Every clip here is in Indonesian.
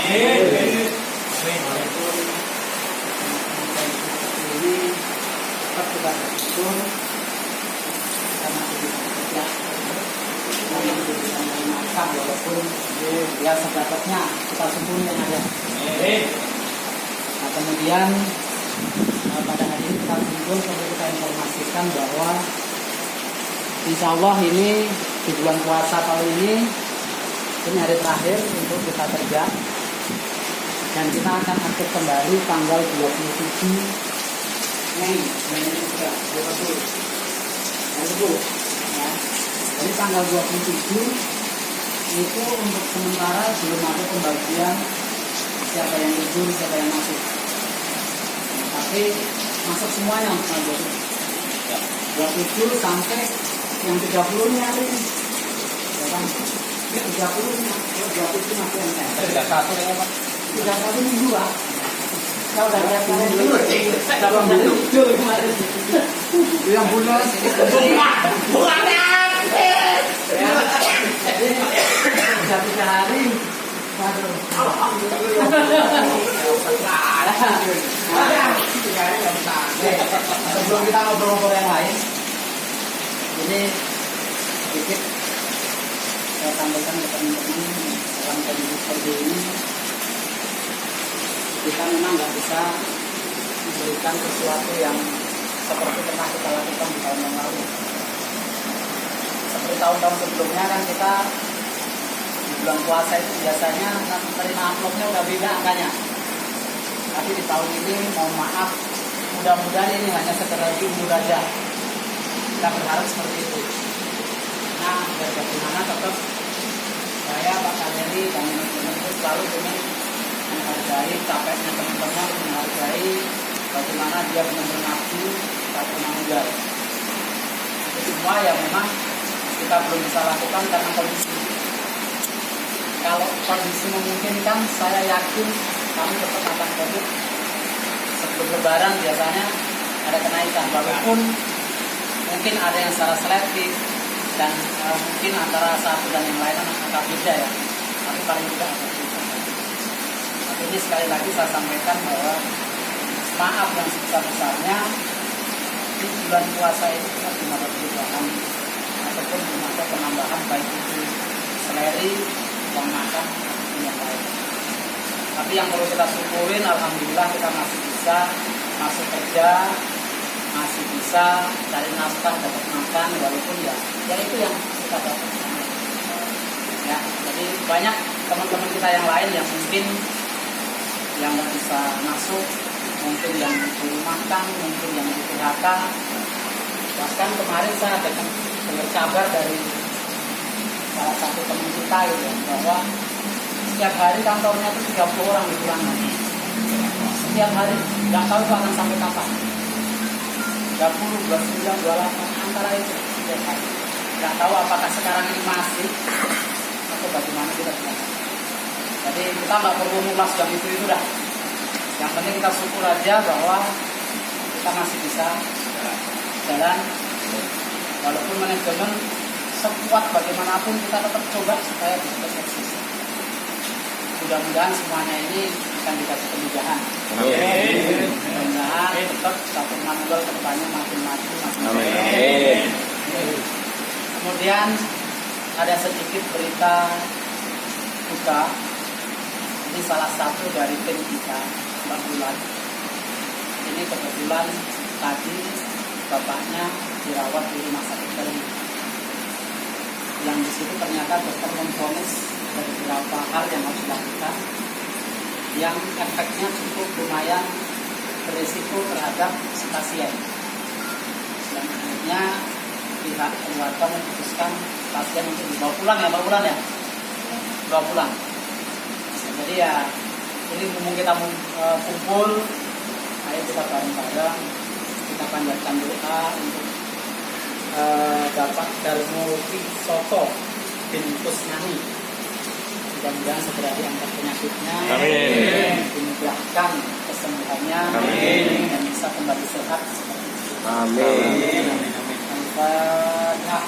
Amin. Ini tetap kita bersyukur kita masih bisa bekerja, kita masih bisa makan walaupun ya sebetulnya kita syukuri yang ada. Nah kemudian pada hari ini kita kumpul perlu kita informasikan bahwa insya Allah ini di bulan puasa tahun ini hari terakhir untuk kita kerja dan kita akan aktif kembali tanggal 27 Mei ini sudah betul ya. Jadi tanggal 27 itu untuk sementara belum ada pembagian siapa yang libur, siapa yang masuk. Tapi masuk semuanya untuk tanggal 27 sampai yang 30 nya hari ini. Ya kan? 30 nya, 27 masih yang saya. 31 ya Pak. 31 minggu Pak. Saya udah lihat dulu. Itu yang bulan bukan. Jadi 3 hari. Waduh. Sebelum kita ngobrol-ngobrol yang lain, ini sedikit saya sampaikan ke teman-teman dalam kondisi seperti ini, kita memang nggak bisa memberikan sesuatu yang seperti pernah kita lakukan di tahun yang lalu. Seperti tahun-tahun sebelumnya kan kita di bulan puasa itu biasanya menerima amplopnya udah beda angkanya. Tapi di tahun ini mohon maaf, mudah-mudahan ini hanya sekedar diundur aja. Kita berharap seperti itu. Nah, biar bagaimana tetap saya Pak Kaleri dan teman-teman itu selalu ingin menghargai capeknya teman-teman, menghargai bagaimana dia benar-benar maju satu mangga. Itu semua yang memang kita belum bisa lakukan karena kondisi. Kalau kondisi memungkinkan, saya yakin kami tetap akan komitmen. Sebelum Lebaran biasanya ada kenaikan, walaupun mungkin ada yang secara selektif dan mungkin antara satu dan yang lain agak beda ya, tapi paling tidak agak beda. Tapi ini sekali lagi saya sampaikan bahwa maaf yang sebesar-besarnya di bulan puasa itu kita belum ada perubahan ataupun belum ada penambahan baik itu seleri, uang makan dan yang lain. Tapi yang perlu kita syukurin, alhamdulillah kita masih bisa masuk kerja, masih bisa cari nafkah, dapat makan, walaupun ya itu yang kita dapat. Ya, jadi banyak teman-teman kita yang lain yang mungkin yang nggak bisa masuk, mungkin yang belum makan, mungkin yang di PHK. Bahkan kemarin saya dengar kabar dari salah satu teman kita gitu, bahwa setiap hari kantornya itu 30 orang di ruangan. Setiap hari, nggak tahu itu akan sampai kapan. 30, 29, 28, antara itu setiap hari. Nggak tahu apakah sekarang ini masih atau bagaimana kita tidak. Jadi kita nggak perlu ngulas yang itu dah. Yang penting kita syukur aja bahwa kita masih bisa jalan. Walaupun manajemen sekuat bagaimanapun kita tetap coba supaya bisa eksis. Mudah-mudahan semuanya ini akan dikasih kemudahan. Mudah-mudahan tetap satu manual ke depannya makin maju, makin baik. Kemudian ada sedikit berita duka. Ini salah satu dari tim kita, Mbak Bulan. Ini kebetulan tadi bapaknya dirawat di rumah sakit Bali. Yang di situ ternyata dokter memvonis beberapa hal yang harus dilakukan, yang efeknya cukup lumayan berisiko terhadap si pasien. Dan akhirnya pihak keluarga memutuskan pasien untuk dibawa pulang ya, Mbak Bulan ya, dibawa pulang. Jadi ya ini mumpung kita kumpul, ayo kita bareng-bareng kita panjatkan doa untuk Bapak Darmo Soto bin Kusnani. Mudah-mudahan segera diangkat penyakitnya, dimudahkan kesembuhannya, dan bisa kembali sehat seperti itu. Amin. Al-Fatihah.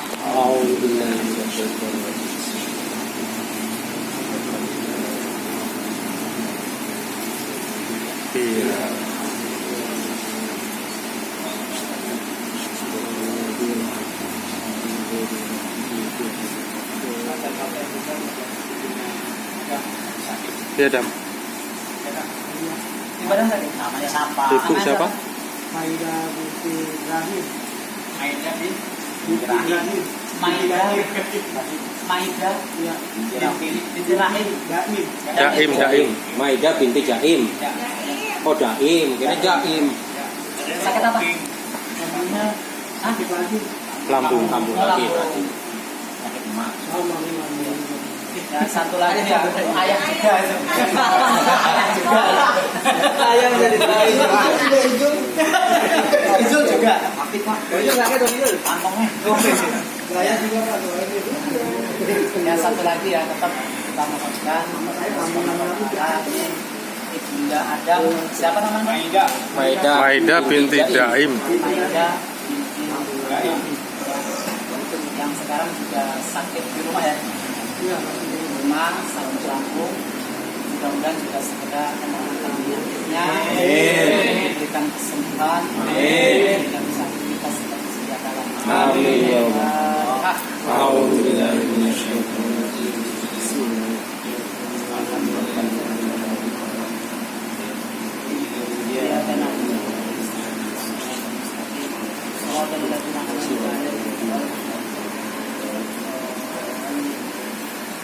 Iya, Dam. Di badan tadi namanya siapa? Ibu siapa? Maida binti Ibrahim. Maida Binti Ibrahim. Maida. Maida. Iya. Binti Rahim. Jaim. Maida binti Jaim. Oh Daim, kira Jaim. Sakit apa? Namanya sakit lagi. Lambung. Lambung lagi berarti. Sakit emak. Oh, mami. Ya, satu lagi ya, ayam juga itu. Ayam juga. Ayam jadi lain. Izul juga. Aktif Pak. Izul sakit dong Izul. Kantongnya. Saya juga Pak. Ya satu lagi ya tetap kita mohonkan. Ibunda Adam. Siapa namanya? Maida binti Daim. Maida binti Daim. Yang sekarang juga sakit di rumah ya. Iya. Di rumah sakit lambung. Mudah-mudahan juga segera menemukan penyakitnya. Diberikan kesembuhan. Dan bisa aktivitas seperti sedia kala. Amin ya Allah. Alhamdulillah.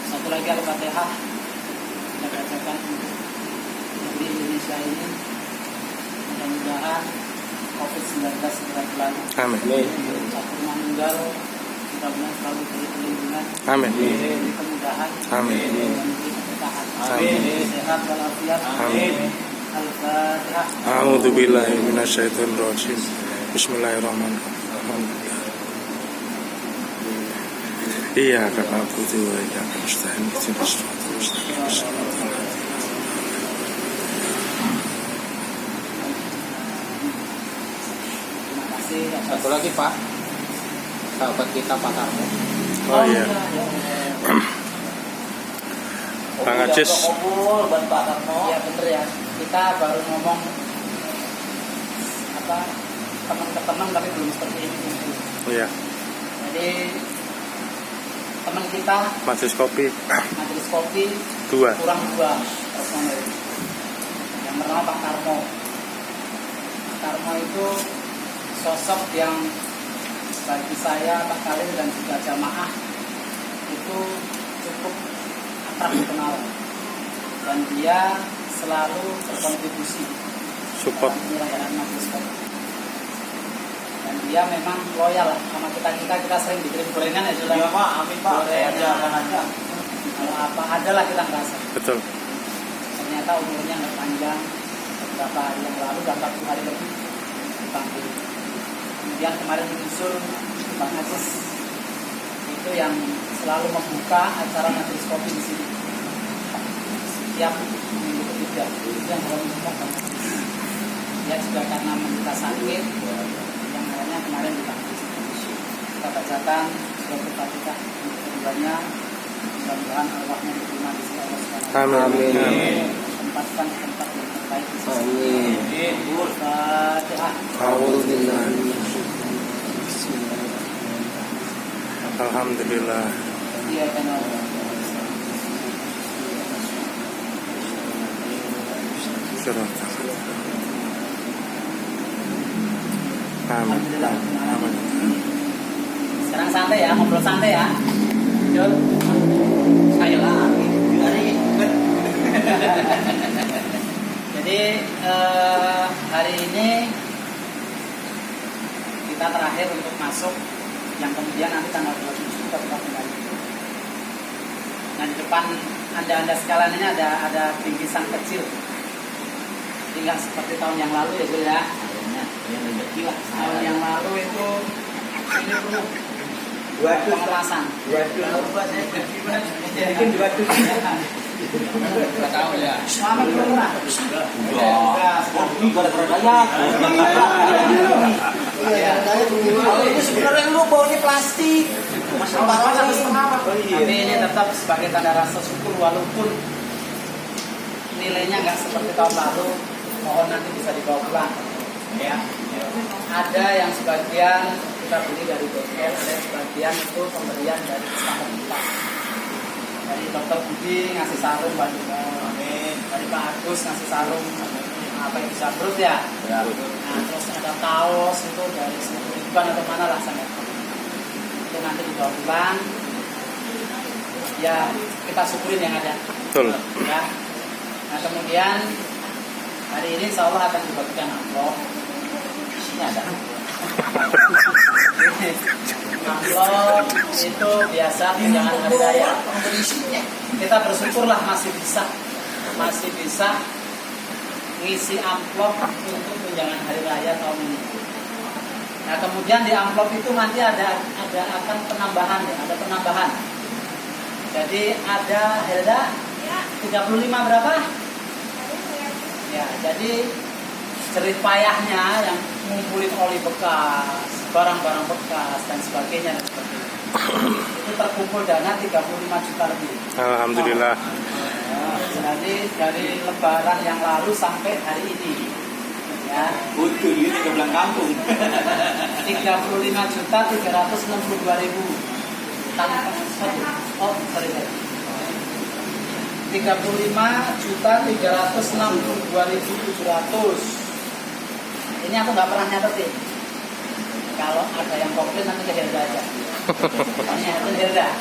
Satu lagi Al-Fatihah kita bacakan untuk negeri Indonesia ini, mudah-mudahan COVID-19 segera berlalu. Amin. Satu meninggal, mudah-mudahan selalu diberi perlindungan, Amin. diberi kemudahan, Amin. diberi keberkahan, Amin. sehat walafiat. Amin. Al-Fatihah. A'udzu billahi minasyaitonir rajim. Bismillahirrahmanirrahim. Iyyaka na'budu wa iyyaka nasta'in. Ihdinas siratal mustaqim. Terima kasih atas Satu lagi Pak, sahabat kita Pak Tarmo. Oh iya. Bang Ajis. Iya bener ya. Kita baru ngomong apa teman ke teman tapi belum seperti ini. Iya. Jadi teman kita Majelis kopi majelis kopi 2. kurang 2 personel. Yang pertama Pak Tarmo. Pak Tarmo itu sosok yang bagi saya, Pak Kalim dan juga jamaah itu cukup akrab dikenal, dan dia selalu berkontribusi Support. dalam penyelenggaraan majelis kopi. Dan dia memang loyal sama kita sering dikirim gorengan ya sudah. Iya Pak, amin Pak. Gorengan aja. Kalau apa ada lah kita ngerasa. Betul. Ternyata umurnya nggak panjang. Beberapa hari yang lalu, 40 hari lebih dipanggil. Kemudian kemarin menyusul Pak Ajis itu yang selalu membuka acara majelis kopi di sini. Setiap minggu ketiga itu yang selalu membuka Pak Ajis. Dia juga karena menderita sakit, yang akhirnya kemarin dipanggil. Kita bacakan surat Al-Fatihah untuk keduanya. Mudah-mudahan arwahnya diterima di sisi Allah Subhanahu. Amin. Tempatkan di tempat yang terbaik di sisi. Amin. Al-Fatihah. Alhamdulillah. Iya kan. Siratal. Amin. Alhamdulillah. Amin. Sekarang santai ya, ngobrol santai ya. Yuk. Ayo lah. Jadi hari ini kita terakhir untuk masuk, yang kemudian nanti tanggal 27 kita buka kembali. Nah di depan anda sekalian ini ada bingkisan kecil. Tidak seperti tahun yang lalu ya Jul ya. Tahun yang lalu itu ini dulu pengelasan. Bikin 2 Nggak tahu ya. Selama belum pernah. Ini gara-gara dayak. Ini sebenarnya lu baunya plastik. Tapi ini tetap sebagai tanda rasa syukur walaupun nilainya nggak seperti tahun lalu. Mohon nanti bisa dibawa pulang. Ya. Ada yang sebagian kita beli dari bengkel, ada yang sebagian itu pemberian dari customer kita. Dari Dokter Budi ngasih sarung buat kita. Dari Pak Agus ngasih sarung apa yang bisa perut ya. Nah, terus ada kaos itu dari Ribuan atau mana lah sana. Itu nanti dibawa pulang. Ya kita syukurin yang ada. Betul. Ya. Nah kemudian hari ini insya Allah akan dibagikan amplop. Isinya ada. Amplop itu biasa tunjangan hari raya. Kita bersyukurlah masih bisa ngisi amplop untuk tunjangan hari raya tahun ini. Nah kemudian di amplop itu nanti akan penambahan ya, ada penambahan. Jadi ada Helda 35 berapa? Ya, jadi cerit payahnya yang ngumpulin oli bekas, barang-barang bekas dan sebagainya dan sebagainya. Itu terkumpul dana 35 juta lebih. Alhamdulillah. Nah, jadi dari lebaran yang lalu sampai hari ini. Ya. Butuh dia ke belang kampung. 35 juta 362 ribu. Oh, sorry. 35 juta 362.700. Ini aku nggak pernah nyatetin. Kalau ada yang komplain nanti ke Helda aja. Ini itu Helda.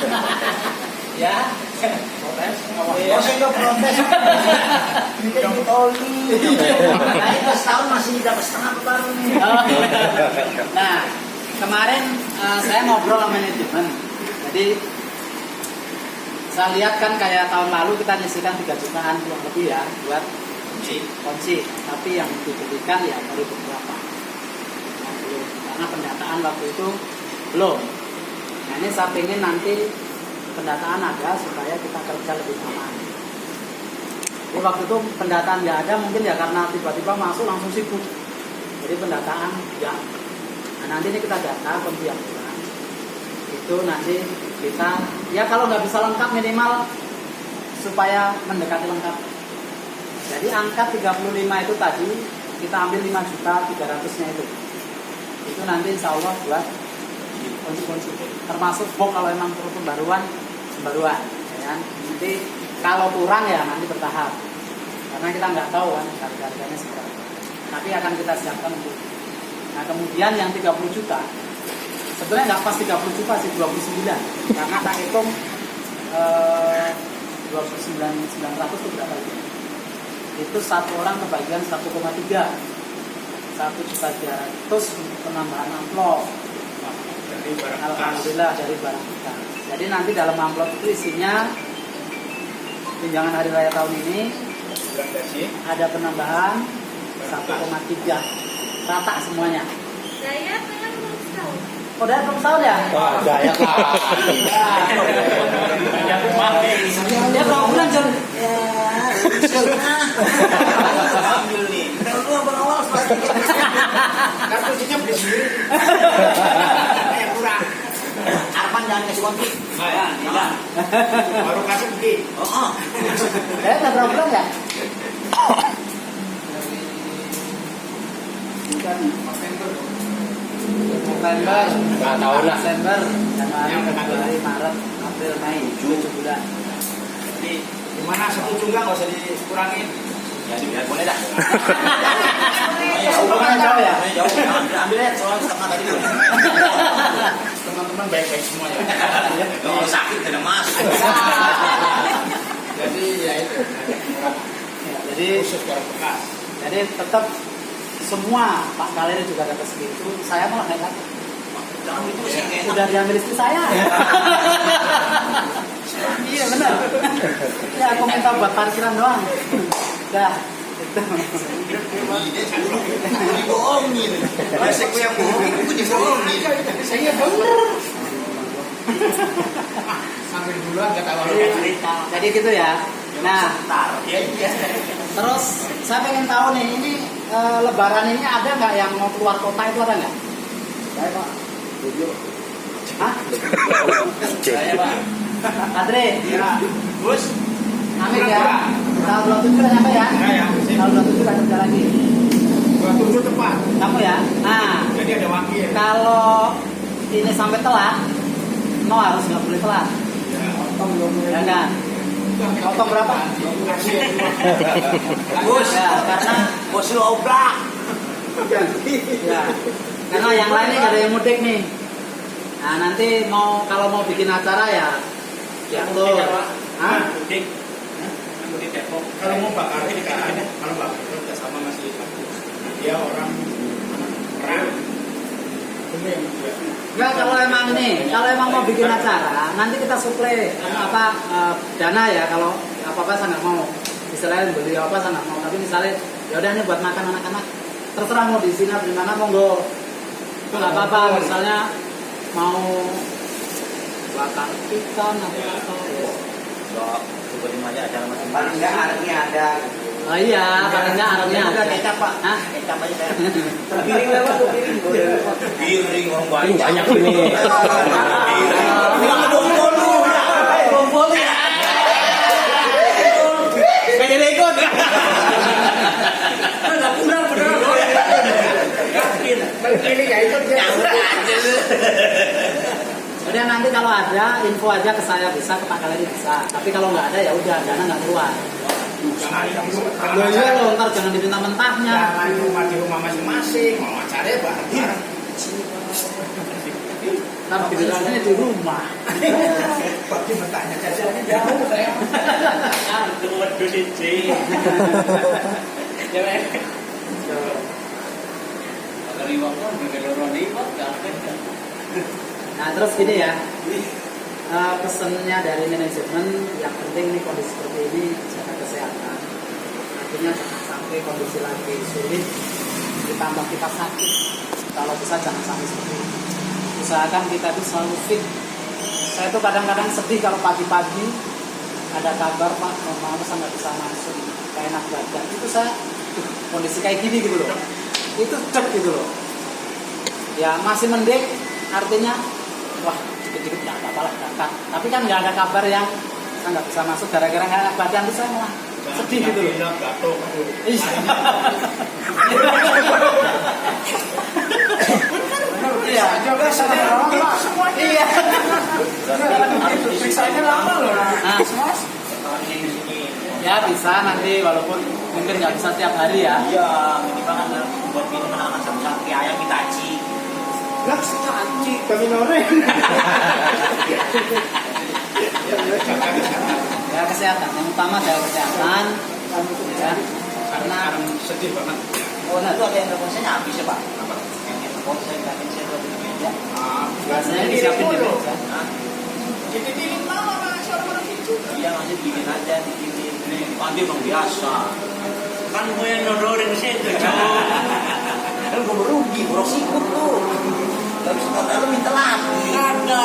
Ya. Protes. Oh, saya nggak protes. Kita ikut oli. Nah, itu setahun masih dapat setengah baru nih. Nah, kemarin saya ngobrol sama manajemen. Jadi saya lihat kan kayak tahun lalu kita nyisikan 3 jutaan kurang lebih ya buat kunci. Tapi yang diberikan ya baru beberapa. Nah, belum. Karena pendataan waktu itu belum. Nah ini saya pengen nanti pendataan ada supaya kita kerja lebih aman. Jadi waktu itu pendataan nggak ada mungkin ya karena tiba-tiba masuk langsung sibuk. Jadi pendataan ya. Nah nanti ini kita data kunci yang kurang. Itu nanti kita ya kalau nggak bisa lengkap minimal supaya mendekati lengkap. Jadi angka 35 itu tadi kita ambil 5 juta 300-nya itu nanti insya Allah buat kunci-kunci termasuk box kalau emang perlu pembaruan ya kan? Nanti kalau kurang ya nanti bertahap karena kita nggak tahu kan harga-harganya seberapa tapi akan kita siapkan untuk nah kemudian yang 30 juta sebenarnya nggak pas 30 juta sih 29 karena tak hitung 29.900 itu berapa itu satu orang kebagian 1,3 1.300.000 untuk penambahan amplop alhamdulillah dari barang kita jadi nanti dalam amplop itu isinya tunjangan hari raya tahun ini ada penambahan 1,3 rata semuanya. Saya pengen belum tahu. Oh, dari belum tahu ya? Wah, gaya lah. Dia berapa bulan, Jun? Ambil nih. Kalau lu awal kartunya beli sendiri. Kayak kurang. Arman jangan kasih konti. Ya, tidak. Baru kasih beli. Oh. Udah berapa bulan ya? November, Nggak tahu lah. Desember, Januari, Februari, Maret, April, Mei, 7 bulan. Jadi gimana setuju nggak usah dikurangin? Ya dibiar boleh dah. Bukan jauh ya? Jauh. Ambil ya soal setengah tadi. Teman-teman baik-baik semua ya. Kalau sakit tidak masuk. Jadi ya itu. Ya, jadi Khusus barang bekas. jadi tetap semua Pak Galeri juga dapat segitu. Saya malah nggak dapat. Jangan gitu sih. Udah diambil istri saya. Iya benar. Ya aku minta buat parkiran doang. Udah. Itu. Dibohongin. Resiko yang bohong itu dibohongin. Saya bener. Sampai duluan nggak tahu Jadi gitu ya. Nah, ya. terus saya pengen tahu nih, ini Lebaran ini ada nggak yang mau keluar kota itu ada nggak? Saya Pak. Hah? Saya Pak. Adre, Ya. Bos. Amin ya. Tahun 27 udah nyampe ya? Ya. Tahun 27 udah kerja lagi. 27 tepat. Kamu ya? Nah, Jadi ada wakil. kalau ini sampai telat, no harus nggak boleh telat. Ya. Ya kan? Potong berapa? Bos, ya, karena Bos lu oblak. ya, karena yang lainnya nggak ada yang mudik nih. Nah nanti kalau mau bikin acara ya diatur. Hah? Kalau mau bakar ikan, kalau bakar itu udah sama masih dia orang perang. Enggak, kalau emang mau bikin acara, nanti kita suplai dana ya. Kalau apa saya nggak mau, misalnya beli apa saya nggak mau. Tapi misalnya ya udah nih buat makan anak-anak, terserah mau di sini di mana monggo. Itu nggak apa-apa. Misalnya mau bakar ikan atau Paling enggak artinya ada. oh iya, paling nggak artinya ada. Kecap Pak. Hah? Kecap aja saya. Piring lewat tuh piring. Piring orang Ini banyak ini. Kumpul ya. Kayak jadi ikut. Enggak kurang beneran. Yakin. Ini ya itu dia. Udah nanti kalau ada info aja ke saya bisa, ke Pak Kaledi bisa. Tapi kalau nggak ada ya udah dana nggak keluar. Loh iya loh, ntar jangan diminta mentahnya. Jangan di rumah masing-masing, mau acara bareng. Ntar bilangannya di rumah. Bagi mentahnya jajannya jauh saya. Waduh siji. Ya Pak. Kalau iwak kan begeloro iwak enggak. Nah terus gini ya, pesennya dari manajemen yang penting nih kondisi seperti ini jaga kesehatan. Artinya jangan sampai kondisi lagi sulit ditambah kita sakit. Kalau bisa jangan sampai seperti ini. Usahakan kita itu selalu fit. Saya tuh kadang-kadang sedih kalau pagi-pagi ada kabar Pak, mau saya nggak bisa masuk, kayak enak badan. Itu saya kondisi kayak gini gitu loh. Itu cek gitu loh. Ya masih mending, artinya wah dikit-dikit nggak apa-apa lah berangkat. Tapi kan nggak ada kabar yang saya nggak bisa masuk gara-gara nggak enak badan itu saya malah sedih gitu loh. Iya. Coba semua. Iya. Periksanya lama loh. Nah, ya bisa nanti walaupun mungkin nggak bisa tiap hari ya. Iya, minimal kan buat minuman anak sama ayam kita aci. Lah, canci kami noreng. Ya kesehatan, yang utama adalah kesehatan. Ya, karena Sedih banget. Oh, nah itu ada yang telepon saya habis ya Pak. Yang telepon saya nggak bisa di meja. biasanya disiapin di meja. Jadi lama Mas orang itu. Iya, masih bikin aja, dibikin. Pagi bang biasa. Kan gue yang nodorin di situ, cowok. Kan gue merugi, bro sikut tuh. Tapi sekarang lu minta lagi. Ada.